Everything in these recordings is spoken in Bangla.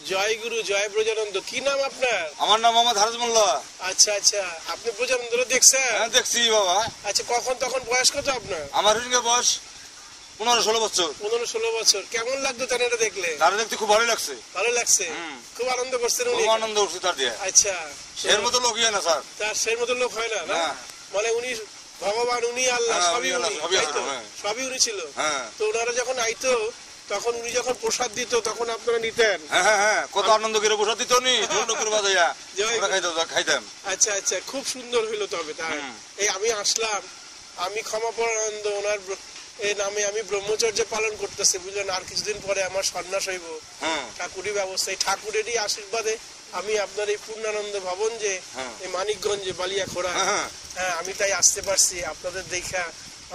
জয় গুরু জয় ব্রজানন্দ। কি নাম আপনার? আমার নাম মোহাম্মদ হারুজ মোল্লা। আচ্ছা আচ্ছা, আপনি ব্রজানন্দ দেখছেন? হ্যাঁ দেখছি বাবা। আচ্ছা, কখন তখন বয়স কত আপনার? আমার বয়স 15-16 বছর। 15-16 বছর। কেমন লাগতো তার এটা দেখলে? তার দেখতে খুব ভালো লাগছে। ভালো লাগছে? খুব আনন্দ করছেন উনি? খুব আনন্দ করছি তার দিয়ে। আচ্ছা, এর মতো লোক হয় না স্যার। তার সেই মতো লোক হয় না? না, মানে উনি ভগবান, উনি আল্লাহ, সবই উনি, সবই উনি ছিল। তো ওনারা যখন আইতো তখন উনি যখন প্রসাদ দিত তখন আপনারা নিতেন? হ্যাঁ, কত আনন্দ করে প্রসাদ দিত উনি, ঢোল করে বাজাইয়া খাইতাম। আচ্ছা আচ্ছা, খুব সুন্দর হইলো। তবে তাই এই আমি আসলাম, আমি ক্ষমাপরানন্দ ওনার এই নামে আমি ব্রহ্মচর্য পালন করতেছি, বুঝলেন? আর কিছুদিন পরে আমার সন্ন্যাস হইব ঠাকুরের ব্যবস্থায়, ঠাকুরেরই আশীর্বাদে আমি আপনার এই পূর্ণানন্দ ভবন যে এই মানিকগঞ্জে বালিয়াখোড়া, হ্যাঁ আমি তাই আসতে পারছি। আপনাদের দেখা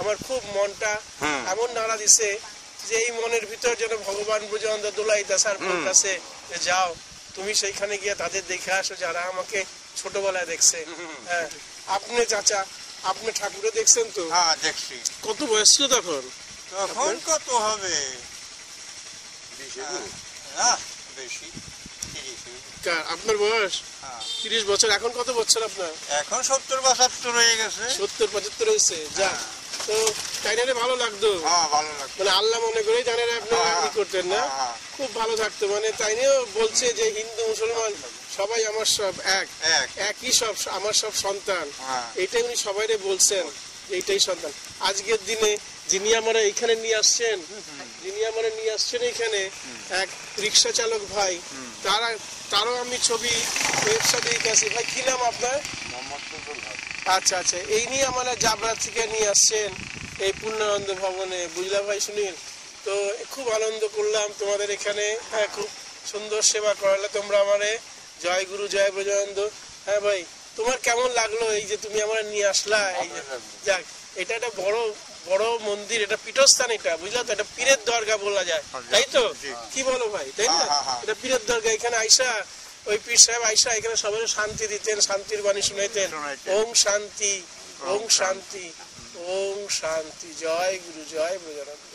আমার খুব মনটা এমন নাড়া দিছে যে এই মনের ভিতর যেন ভগবান ব্রজানন্দ দোলাইতেছে আর বলতেছে যে যাও তুমি সেইখানে গিয়ে তাদের দেখে আসো যারা আমাকে ছোটবেলায় দেখছে। হ্যাঁ, আপনি চাচা, আপনি ঠাকুরে দেখছেন তো? হ্যাঁ দেখছি। কত বয়স ছিল তখন? তখন কত হবে, বেশি। আপনার বয়স 30 বছর। এখন কত বছর আপনার? এখন 70-75 হয়ে গেছে। 70-75 হয়েছে। যা, তো তাইনারে ভালো লাগতো? ভালো লাগতো। মানে আল্লাহ মনে করেই তাইনারে আপনি করতেন না? খুব ভালো থাকতো। মানে তাইনেও বলছে যে হিন্দু মুসলমান সবাই আমার সব একই, সব আমার সব সন্তান। এইটাই উনি সবাইরে বলছেন, এইটাই সন্তান। আজকের দিনে যিনি আমরা এখানে নিয়ে আসছেন, এখানে এক রিক্সা চালক ভাই, তারও আমি ছবি ওয়েবসাইটে দিতেছি। ভাই কি নাম আপনার? আচ্ছা আচ্ছা, এই নিয়ে আমরা জাবরা থেকে নিয়ে আসছেন এই পূর্ণানন্দ ভবনে, বুঝলা ভাই সুনীল? তো খুব আনন্দ করলাম তোমাদের এখানে। খুব সুন্দর সেবা করালে তোমরা আমারে। জয় গুরু জয় ব্রজানন্দ। হ্যাঁ ভাই, তোমার কেমন লাগলো এই যে তুমি আমরা নিয়ে আসলা? এই যে যাক, এটা একটা বড় বড় মন্দির, এটা পীঠস্থান, এটা বুঝলা তো? এটা পীরের দরগা বলা যায়, তাই তো? কি বলো ভাই, তাই না? এটা পীরের দরগা। এখানে আইসা ওই পীর সাহেব আইসা এখানে সবাই শান্তি দিতেন, শান্তির বাণী শুনাইতেন। ওম শান্তি, ওম শান্তি, ওম শান্তি। জয় গুরু জয় ব্রজানন্দ।